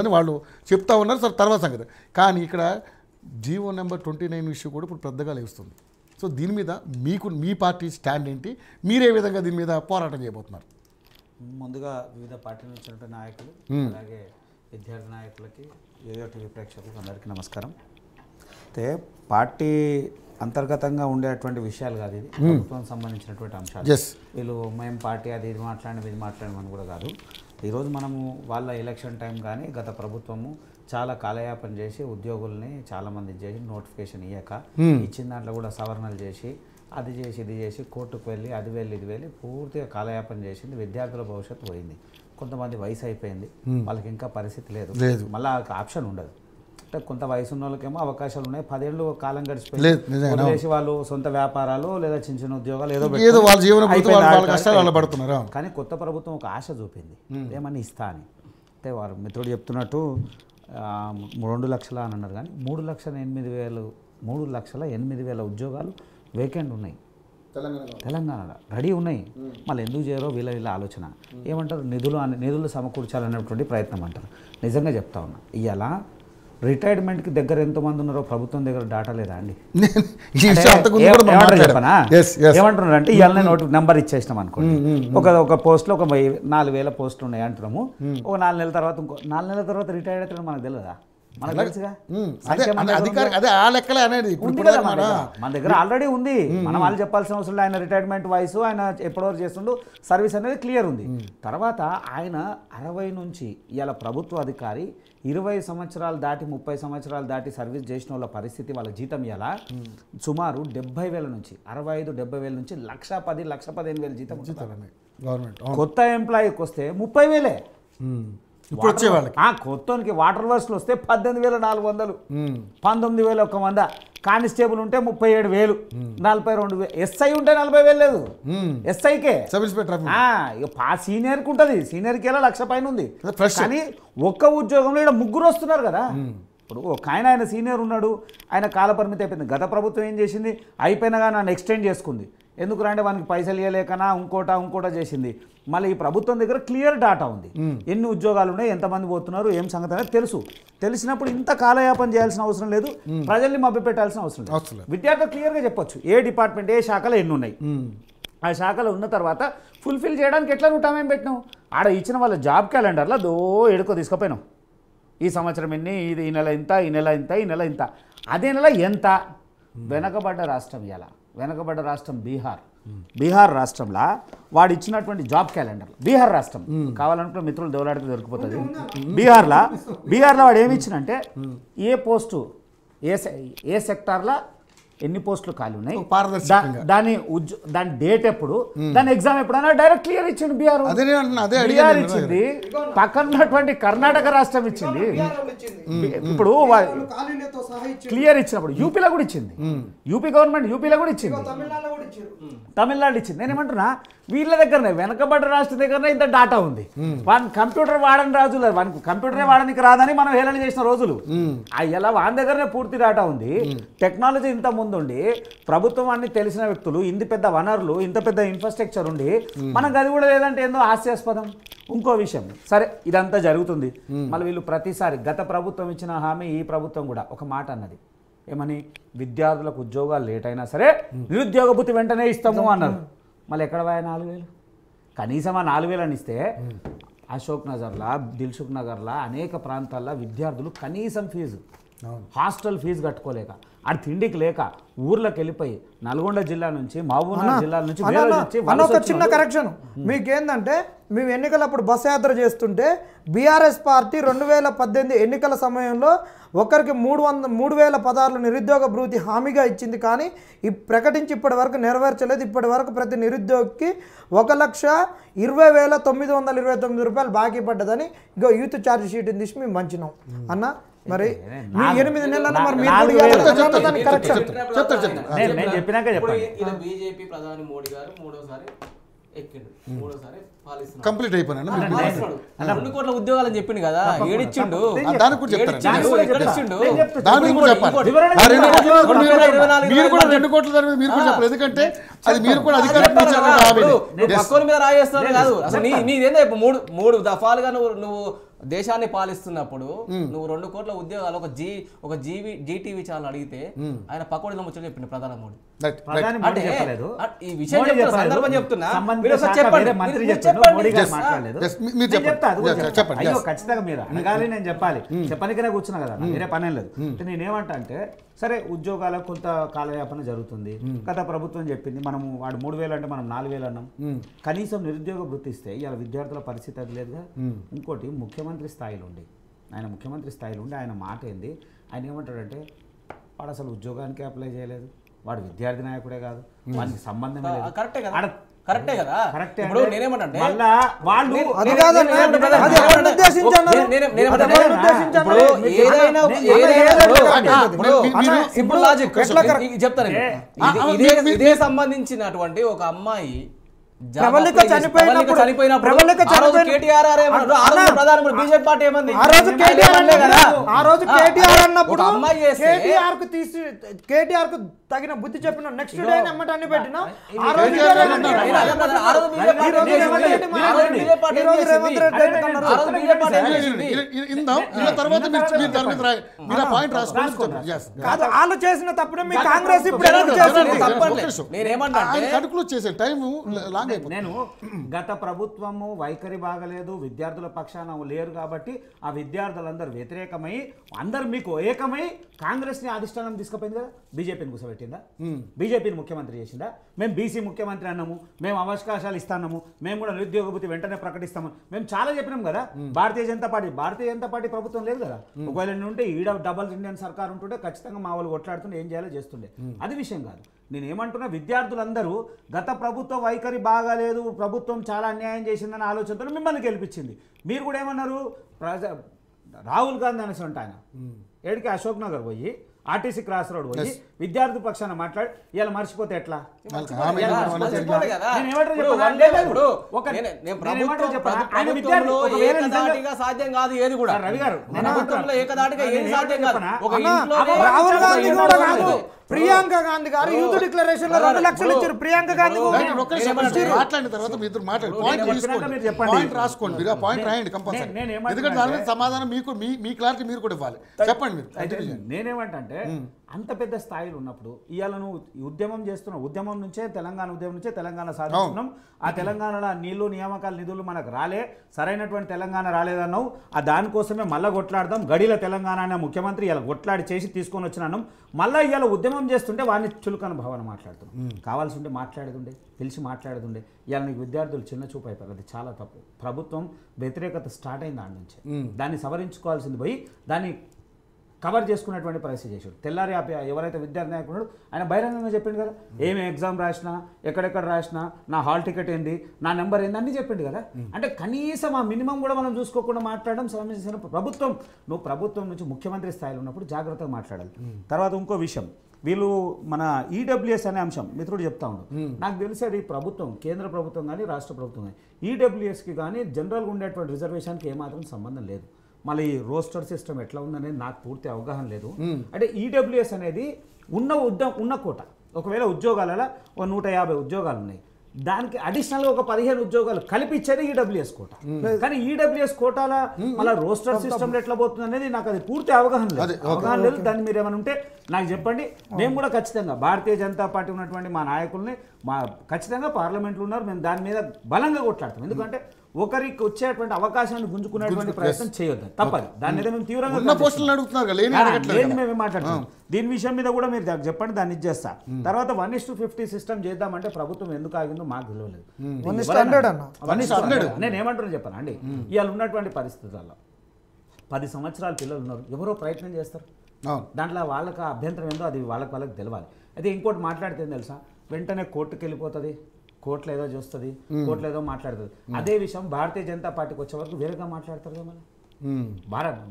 అని వాళ్ళు చెప్తా ఉన్నారు. సార్ తర్వాత సంగతి. కానీ ఇక్కడ జీవో నెంబర్ 29 ఇష్యూ కూడా ఇప్పుడు పెద్దగా లేస్తుంది. సో దీని మీద మీకు మీ పార్టీ స్టాండ్ ఏంటి, మీరే విధంగా దీని మీద పోరాటం చేయబోతున్నారు? ముందుగా వివిధ పార్టీల నుంచి నాయకులు అలాగే విద్యార్థి నాయకులకి యోయో టీవీ ప్రేక్షకులకు అందరికీ నమస్కారం. అయితే పార్టీ అంతర్గతంగా ఉండేటువంటి విషయాలు కాదు, ఇది ప్రభుత్వానికి సంబంధించినటువంటి అంశాలు. వీళ్ళు మేము పార్టీ అది ఇది మాట్లాడిన ఇది మాట్లాడమని కూడా కాదు. ఈరోజు మనము వాళ్ళ ఎలక్షన్ టైం కానీ గత ప్రభుత్వము చాలా కాలయాపన చేసి ఉద్యోగుల్ని చాలామంది చేసి నోటిఫికేషన్ ఇవ్వక ఇచ్చిన దాంట్లో కూడా సవరణలు చేసి అది చేసి ఇది చేసి కోర్టుకు వెళ్ళి అది వెళ్ళి ఇది వెళ్ళి పూర్తిగా కాలయాపన చేసింది. విద్యార్థుల భవిష్యత్తు పోయింది. కొంతమంది వయసు అయిపోయింది, వాళ్ళకి ఇంకా పరిస్థితి లేదు, మళ్ళీ ఆప్షన్ ఉండదు. అంటే కొంత వయసు ఉన్న వాళ్ళకేమో అవకాశాలు ఉన్నాయి. 10 ఏళ్ళు కాలం గడిచిపోయి వాళ్ళు సొంత వ్యాపారాలు లేదా చిన్న చిన్న ఉద్యోగాలు ఏదో కానీ కొత్త ప్రభుత్వం ఒక ఆశ చూపింది, ఏమని ఇస్తా అని. అంటే వారు మిత్రుడు చెప్తున్నట్టు 2 లక్షల అని అన్నారు, కానీ 3,08,000 ఉద్యోగాలు వేకెంట్ ఉన్నాయి తెలంగాణలో, రెడీ ఉన్నాయి. మళ్ళీ ఎందుకు చేయరో వీళ్ళ ఆలోచన. ఏమంటారు, నిధులు సమకూర్చాలనేటువంటి ప్రయత్నం అంటారు. నిజంగా చెప్తా ఉన్నా, ఇవాళ రిటైర్మెంట్కి దగ్గర ఎంతమంది ఉన్నారో ప్రభుత్వం దగ్గర డాటా లేదా అండి? ఏమంటున్నారు అంటే ఇవాళ నెంబర్ ఇచ్చేసినాం అనుకోండి, ఒక పోస్ట్లో ఒక 4,000 పోస్టులు ఉన్నాయి అంటున్నాము. ఒక 4 నెలల తర్వాత ఇంకో 4 నెలల తర్వాత రిటైర్డ్ అవుతాడు మనకు తెలియదా? మనకు తెలుసుగా, మన దగ్గర ఆల్రెడీ ఉంది. మనం వాళ్ళు చెప్పాల్సిన అవసరం. ఆయన రిటైర్మెంట్ వయసు, ఆయన ఎప్పటివరకు చేస్తుండో సర్వీస్ అనేది క్లియర్ ఉంది. తర్వాత ఆయన 60 నుంచి ఇవాళ ప్రభుత్వ అధికారి 20 సంవత్సరాలు దాటి 30 సంవత్సరాలు దాటి సర్వీస్ చేసిన వాళ్ళ పరిస్థితి, వాళ్ళ జీతం ఇలా సుమారు 70,000 నుంచి 65-70,000 నుంచి 1,10,000 1,15,000 జీతం గవర్నమెంట్. కొత్త ఎంప్లాయీకి వస్తే 30,000. ఇప్పుడు వచ్చే వాళ్ళకి కొత్తకి వాటర్ వర్క్స్లో వస్తే 18,400, 19,100. కానిస్టేబుల్ ఉంటే 37,000, 42,000. ఎస్ఐ ఉంటే 40,000 లేదు ఎస్ఐకే. సీనియర్కి ఉంటుంది, సీనియర్కి వెళ్ళా 1,00,000 పైన ఉంది. కానీ ఒక్క ఉద్యోగంలో ఇక్కడ 3 వస్తున్నారు కదా. ఇప్పుడు ఒక ఆయన సీనియర్ ఉన్నాడు, ఆయన కాలపరిమితి అయిపోయింది. గత ప్రభుత్వం ఏం చేసింది, అయిపోయినా కానీ నన్ను ఎక్స్టెండ్ చేసుకుంది. ఎందుకు రంటే వానికి పైసలు ఇవ్వలేకనా ఇంకోటా చేసింది. మళ్ళీ ఈ ప్రభుత్వం దగ్గర క్లియర్ డాటా ఉంది, ఎన్ని ఉద్యోగాలు ఉన్నాయి, ఎంతమంది పోతున్నారు, ఏం సంగతి అనేది తెలుసు. తెలిసినప్పుడు ఇంత కాలయాపన చేయాల్సిన అవసరం లేదు, ప్రజల్ని మభ్యపెట్టాల్సిన అవసరం లేదు. విద్యార్థులు క్లియర్గా చెప్పొచ్చు ఏ డిపార్ట్మెంట్ ఏ శాఖలో ఎన్ని ఉన్నాయి. ఆ శాఖలో ఉన్న తర్వాత ఫుల్ఫిల్ చేయడానికి ఎట్లా నువ్వు టైం పెట్టినావు? ఆడ ఇచ్చిన వాళ్ళ జాబ్ క్యాలెండర్లో ఎడుకో తీసుకుపోయినావు. ఈ సంవత్సరం ఎన్ని, ఇది ఈ నెల ఇంత, ఈ నెల ఇంత, ఈ నెల ఇంత, అదే నెల ఎంత. వెనకబడ్డ రాష్ట్రం ఇలా, వెనకబడ్డ రాష్ట్రం బీహార్ రాష్ట్రంలో వాడు ఇచ్చినటువంటి జాబ్ క్యాలెండర్, బీహార్ రాష్ట్రం కావాలనుకున్న మిత్రులు దేవులాడికి దొరికిపోతుంది. బీహార్లో వాడు ఏమి ఇచ్చినంటే ఏ పోస్టు ఏ సెక్టార్లో ఎన్ని పోస్టులు ఖాళీ ఉన్నాయి, దాని డేట్ ఎప్పుడు, దాని ఎగ్జామ్ ఎప్పుడైనా డైరెక్ట్ క్లియర్ ఇచ్చింది బీహార్ ఇచ్చింది. పక్కన ఉన్నటువంటి కర్ణాటక రాష్ట్రం ఇచ్చింది. ఇప్పుడు క్లియర్ ఇచ్చినప్పుడు యూపీలో కూడా ఇచ్చింది, యూపీ గవర్నమెంట్ యూపీలో కూడా ఇచ్చింది, తమిళనాడు ఇచ్చింది. నేనేమంటున్నా, వీళ్ళ దగ్గరనే వెనకబడ్డ రాష్ట్రం దగ్గరనే ఇంత డాటా ఉంది. వాని కంప్యూటర్ వాడని రాజులు, వానికి కంప్యూటరే వాడడానికి రాదని మనం హేళన చేసిన రోజులు. అయ్యలా వాని దగ్గరనే పూర్తి డాటా ఉంది. టెక్నాలజీ ఇంత ముందుండి, ప్రభుత్వం అన్ని తెలిసిన వ్యక్తులు, ఇంత పెద్ద వనరులు, ఇంత పెద్ద ఇన్ఫ్రాస్ట్రక్చర్ ఉండి మనకు అది కూడా లేదంటే ఏందో హాస్యాస్పదం. ఇంకో విషయం, సరే ఇదంతా జరుగుతుంది, మళ్ళీ వీళ్ళు ప్రతిసారి గత ప్రభుత్వం ఇచ్చిన హామీ ఈ ప్రభుత్వం కూడా ఒక మాట అన్నది, ఏమని, విద్యార్థులకు ఉద్యోగాలు లేట్ అయినా సరే నిరుద్యోగ భృతి వెంటనే ఇస్తాము అన్నారు. మళ్ళీ ఎక్కడ పోయా 4,000? కనీసం ఆ 4,000 అని ఇస్తే అశోక్ నగర్లా, దిల్సుఖ్ నగర్లా అనేక ప్రాంతాల్లో విద్యార్థులు కనీసం ఫీజు, హాస్టల్ ఫీజు కట్టుకోలేక, అది తిండికి లేక ఊర్లోకి వెళ్ళిపోయి నల్గొండ జిల్లా నుంచి, మహబూబ్నగర్ జిల్లా నుంచి. ఒక చిన్న కరెక్షన్ మీకేందంటే, మేము ఎన్నికలప్పుడు బస్ యాత్ర చేస్తుంటే బీఆర్ఎస్ పార్టీ 2018 ఎన్నికల సమయంలో ఒకరికి 3,016 నిరుద్యోగ భృతి హామీగా ఇచ్చింది. కానీ ప్రకటించి ఇప్పటి వరకు నెరవేర్చలేదు. ఇప్పటి వరకు ప్రతి నిరుద్యోగికి 1,20,929 రూపాయలు బాకీ పడ్డదని ఇంకో యూత్ ఛార్జ్ షీట్ తీసి మేము పంచినాం అన్న. మరి 8 నెలల మరి నేను చెప్పినాక చెప్పండి. బీజేపీ ప్రధాని మోడీ గారు మూడోసారి కంప్లీట్ అయిపోయినా 2 కోట్ల ఉద్యోగాలు అని చెప్పింది కదా, ఏడిచ్చిండు. ఎందుకంటే అది మీరు కూడా అధికారం మీద రాయేస్తున్నారు కాదు. అసలు నీదేందో 3 దఫాలుగా నువ్వు దేశాన్ని పాలిస్తున్నప్పుడు నువ్వు 2 కోట్ల ఉద్యోగాలు ఒక జీటీవీ ఛానల్ అడిగితే ఆయన పకోడీలో ముచ్చట చెప్పిండు ప్రధాని మోడీ. ప్రధాని మోడీ చెప్పలేదు, ఈ విషయం సందర్భం చెప్తున్నా అయ్యో ఖచ్చితంగా మీరు అడగాలి, నేను చెప్పాలి, చెప్పనికనే కూర్చున్నా కదా, వేరే పనేం లేదు. నేనేమంటా అంటే సరే ఉద్యోగాలకు కొంత కాలయాపన జరుగుతుంది, గత ప్రభుత్వం చెప్పింది మనము వాడు 3,000 అంటే మనం 4,000 అన్నాం, కనీసం నిరుద్యోగ వృత్తి ఇస్తే ఇలా విద్యార్థుల పరిస్థితి అది లేదుగా. ఇంకోటి ముఖ్యమంత్రి స్థాయిలో ఉండి ఆయన మాట ఏంది, ఆయన ఏమంటాడంటే వాడు అసలు ఉద్యోగానికి అప్లై చేయలేదు, వాడు విద్యార్థి నాయకుడే కాదు, వానికి సంబంధమే లేదు. కరెక్టే కదా. ఇప్పుడు నేనేమంటే చెప్తాను, ఇదే సంబంధించినటువంటి ఒక అమ్మాయి చనిపోయినప్పుడు కేటీఆర్ కు తగిన బుద్ధి చెప్పిన నెక్స్ట్ డే అన్ని పెట్టినా వాళ్ళు చేసిన తప్పుడే మీ కాంగ్రెస్ నేను గత ప్రభుత్వము వైఖరి బాగలేదు, విద్యార్థుల పక్షాన లేరు కాబట్టి ఆ విద్యార్థులందరూ వ్యతిరేకమై అందరు మీకు ఏకమై కాంగ్రెస్ ని అధిష్టానం తీసుకుపోయింది కదా, బీజేపీని కూర్చోబెట్టిందా, బీజేపీని ముఖ్యమంత్రి చేసిందా. మేము బీసీ ముఖ్యమంత్రి అన్నాము, మేము అవకాశాలు ఇస్తాము, మేము కూడా నిరుద్యోగ భృతి వెంటనే ప్రకటిస్తాము, మేము చాలా చెప్పినాం కదా. భారతీయ జనతా పార్టీ ప్రభుత్వం లేదు కదా, ఒకవేళ ఉంటే ఈడ డబుల్ ఇండియన్ సర్కార్ ఉంటుంటే ఖచ్చితంగా మా వాళ్ళు కొట్లాడుతుంటే ఏం చేయాలో చేస్తుండే, అది విషయం కాదు. నేను ఏమంటున్నా, విద్యార్థులందరూ గత ప్రభుత్వ వైఖరి బాగాలేదు, ప్రభుత్వం చాలా అన్యాయం చేసిందన్న ఆలోచనతో మిమ్మల్ని గెలిపించింది. మీరు కూడా ఏమన్నారు, రాహుల్ గాంధీ అనేసి ఉంటా ఆయన ఏడికి అశోక్ నగర్ పోయి ఆర్టీసీ క్రాస్ రోడ్ పోయి విద్యార్థి పక్షాన మాట్లాడి ఇలా మర్చిపోతే ఎట్లా. సాధ్యం కాదు ఏది కూడా రవి గారు, రాహుల్ గాంధీ కూడా కాదు, ప్రియాంక గాంధీ గారు యూత్ డిక్లరేషన్ లో 2 లక్షలు ఇచ్చారు. ప్రియాంక గాంధీ మాట్లాడిన తర్వాత మీ ఇద్దరు మాట్లాడండి, పాయింట్ రాసుకోండి, మీరు ఆ పాయింట్ రాయండి కంపల్సరీ, ఎందుకంటే దాని మీద సమాధానం మీకు మీ క్లారిటీ మీరు కూడా ఇవ్వాలి. చెప్పండి మీరు. నేనేమంటే అంత పెద్ద స్థాయిలో ఉన్నప్పుడు ఇవాళ నువ్వు ఉద్యమం చేస్తున్నావు, ఉద్యమం నుంచే తెలంగాణ సాధిస్తున్నాం, ఆ తెలంగాణలో నీళ్లు నియామకాలు నిధులు మనకు రాలే, సరైనటువంటి తెలంగాణ రాలేదన్నావు, ఆ దానికోసమే మళ్ళీ కొట్లాడదాం, గడిల తెలంగాణ అనే ముఖ్యమంత్రి ఇలా కొట్లాడి చేసి తీసుకొని వచ్చినాను, మళ్ళీ ఇవాళ ఉద్యమం చేస్తుంటే వాడిని చులకన భావన మాట్లాడుతున్నాం. కావాల్సి ఉంటే మాట్లాడేది పిలిచి మాట్లాడేది ఇవాళ నీకు విద్యార్థులు చిన్న చూపు అయిపోయారు, అది చాలా తప్పు. ప్రభుత్వం వ్యతిరేకత స్టార్ట్ అయింది దాని నుంచే, దాన్ని సవరించుకోవాల్సింది పోయి దాన్ని కవర్ చేసుకున్నటువంటి పరిస్థితి చేశాడు. తెల్లారి ఎవరైతే విద్యార్థి నాయకుడు ఆయన బహిరంగంగా చెప్పిండు కదా, ఏమి ఎగ్జామ్ రాసినా, ఎక్కడెక్కడ రాసినా, నా హాల్ టికెట్ ఏంది, నా నెంబర్ ఏంది అన్నీ చెప్పిండు కదా. అంటే కనీసం ఆ మినిమం కూడా మనం చూసుకోకుండా మాట్లాడడం సమస్య. ప్రభుత్వం నుంచి ముఖ్యమంత్రి స్థాయిలో ఉన్నప్పుడు జాగ్రత్తగా మాట్లాడాలి. తర్వాత ఇంకో విషయం, వీళ్ళు మన ఈడబ్ల్యూఎస్ అనే అంశం మిత్రుడు చెప్తా ఉండు, నాకు తెలిసేది ప్రభుత్వం, కేంద్ర ప్రభుత్వం కానీ రాష్ట్ర ప్రభుత్వం కానీ ఈడబ్ల్యూఎస్కి కానీ జనరల్గా ఉండేటువంటి రిజర్వేషన్కి ఏమాత్రం సంబంధం లేదు. మళ్ళీ ఈ రోస్టర్ సిస్టమ్ ఎట్లా ఉందనేది నాకు పూర్తి అవగాహన లేదు. అంటే ఈడబ్ల్యూఎస్ అనేది ఉన్న కోట, ఒకవేళ ఉద్యోగాలలో 150 ఉద్యోగాలు ఉన్నాయి, దానికి అడిషనల్గా ఒక 15 ఉద్యోగాలు కలిపి ఇచ్చేది ఈడబ్ల్యూఎస్ కోట. కానీ ఈడబ్ల్యూఎస్ కోటాల మళ్ళీ రోస్టర్ సిస్టమ్ ఎట్లా పోతుంది అనేది నాకు అది పూర్తి అవగాహన లేదు. దాన్ని మీరు ఏమైనా ఉంటే నాకు చెప్పండి. మేము కూడా ఖచ్చితంగా భారతీయ జనతా పార్టీ ఉన్నటువంటి మా నాయకుల్ని ఖచ్చితంగా పార్లమెంట్లో ఉన్నారు, మేము దాని మీద బలంగా కొట్లాడతాం. ఎందుకంటే ఒకరికి వచ్చేటువంటి అవకాశాన్ని గుంజుకునేటువంటి ప్రయత్నం చేయొద్దు, తప్పదు. దాని మీద మేము తీవ్రంగా మేము మాట్లాడుతున్నాం. దీని విషయం మీద కూడా మీరు చెప్పండి, దాన్ని ఇచ్చేస్తా. తర్వాత 1:50 సిస్టమ్ చేద్దామంటే ప్రభుత్వం ఎందుకు ఆగిందో మాకు తెలియలేదు. నేను ఏమంటున్నా చెప్పాను అండి, ఇవాళ ఉన్నటువంటి పరిస్థితుల్లో 10 సంవత్సరాల పిల్లలు ఉన్నారు, ఎవరో ప్రయత్నం చేస్తారు, దాంట్లో వాళ్ళకి అభ్యంతరం ఏందో అది వాళ్ళకి తెలవాలి. అయితే ఇంకోటి మాట్లాడితే తెలుసా, వెంటనే కోర్టుకు వెళ్ళిపోతుంది, కోర్టులో ఏదో చూస్తుంది, కోర్టులో ఏదో మాట్లాడుతుంది. అదే విషయం భారతీయ జనతా పార్టీకి వచ్చే వరకు వేరేగా మాట్లాడతారు కదా.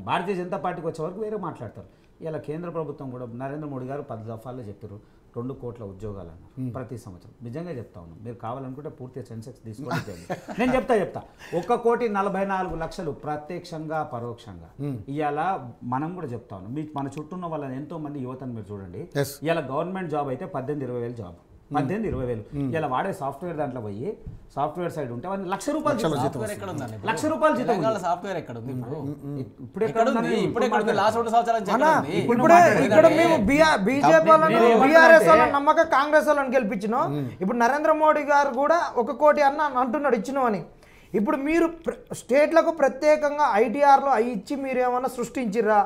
భారతీయ జనతా పార్టీకి వచ్చే వరకు వేరే మాట్లాడతారు. ఇలా కేంద్ర ప్రభుత్వం కూడా నరేంద్ర మోడీ గారు 10 దఫాల్లో చెప్పారు 2 కోట్ల ఉద్యోగాలు అన్నారు ప్రతి సంవత్సరం. నిజంగా చెప్తా ఉన్నాం, మీరు కావాలనుకుంటే పూర్తిగా సెన్సెక్స్ తీసుకోండి. నేను చెప్తా 1,44,00,000 ప్రత్యక్షంగా పరోక్షంగా. ఇవాళ మనం కూడా చెప్తా ఉన్నాం, మన చుట్టూ ఉన్న వాళ్ళని ఎంతో మంది యువతను మీరు చూడండి, ఇవాళ గవర్నమెంట్ జాబ్ అయితే 18-20 వేలు జాబ్, 18, 20,000 ఇలా వాడే సాఫ్ట్వేర్ దాంట్లో పోయి సాఫ్ట్వేర్ సైడ్ ఉంటే వాడిని ₹1,00,000 సాఫ్ట్వేర్ ఎక్కడ ఉందండి ₹1,00,000 జీతం తెలంగాణ సాఫ్ట్వేర్ ఎక్కడ ఉంది ఇప్పుడు ఇప్పుడు ఎక్కడ ఉంది ఇప్పుడు ఎక్కడ ఉంది లాస్ట్ 2 సంవత్సరాల నుంచి ఎక్కడ ఉంది ఇప్పుడే ఇక్కడ మేము బీజేపీ వాళ్ళని బీఆర్ఎస్ వాళ్ళని నమ్మక కాంగ్రెస్ వాళ్ళని గెలిపించినాం ఇప్పుడు నరేంద్ర మోడీ గారు కూడా 1 కోటి అంటున్నాడు ఇచ్చినాం అని ఇప్పుడు మీరు స్టేట్లకు ప్రత్యేకంగా ఐటీఆర్లు అవి ఇచ్చి మీరు ఏమన్నా సృష్టించిర్రా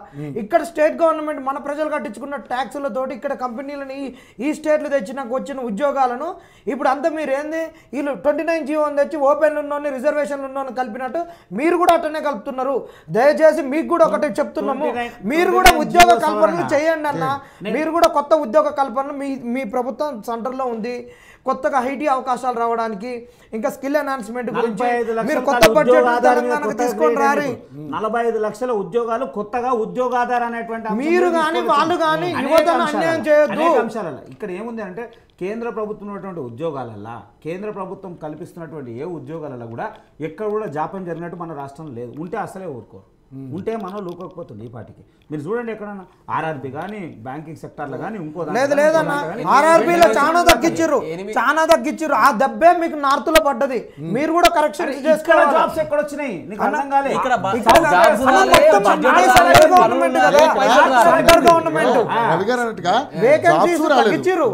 ఇక్కడ స్టేట్ గవర్నమెంట్ మన ప్రజలు కట్టించుకున్న ట్యాక్సులతోటి ఇక్కడ కంపెనీలను ఈ స్టేట్లు వచ్చిన ఉద్యోగాలను ఇప్పుడు అంతా మీరు ఏంది వీళ్ళు 29 జీవో తెచ్చి ఓపెన్ ఉన్నోని రిజర్వేషన్లు ఉన్నోని కలిపినట్టు మీరు కూడా అట్టనే కలుపుతున్నారు దయచేసి మీకు కూడా ఒకటి చెప్తున్నాము మీరు కూడా ఉద్యోగ కల్పనలు చేయండి అన్న మీరు కూడా కొత్త ఉద్యోగ కల్పనలు మీ ప్రభుత్వం సెంటర్లో ఉంది కొత్తగా ఐటీ అవకాశాలు రావడానికి ఇంకా స్కిల్ ఎన్హాన్స్మెంట్ గురించి మీరు కొత్త బడ్జెట్ తెలంగాణకు తీసుకొని రారి 45 లక్షల ఉద్యోగాలు కొత్తగా ఉద్యోగాధార అనేటువంటి మీరు కానీ వాళ్ళు కానీ యువతను అన్యాయం చేయొద్దు అంశాలలో ఇక్కడ ఏముంది అంటే కేంద్ర ప్రభుత్వం ఉన్నటువంటి ఉద్యోగాలల్లో కేంద్ర ప్రభుత్వం కల్పిస్తున్నటువంటి ఏ ఉద్యోగాలలో కూడా ఎక్కడ కూడా జాప్యం జరిగినట్టు మన రాష్ట్రంలో లేదు ఉంటే అసలే ఊరుకోరు ఉంటే మనం లూకోకపోతుంది ఈ పార్టీకి మీరు చూడండి ఎక్కడన్నా ఆర్ఆర్బి కానీ బ్యాంకింగ్ సెక్టార్లో కానీ ఇంకో లేదన్న ఆర్ఆర్బిలో చాలా తగ్గించారు ఆ దెబ్బే మీకు నార్త్ లో పడ్డది మీరు కూడా కరెక్షన్ చేసుకోవాలి జాబ్స్ ఎక్కడ వచ్చినాయి నీకు అర్థం కాలే గవర్నమెంట్ వేకెన్సీస్ తగ్గించారు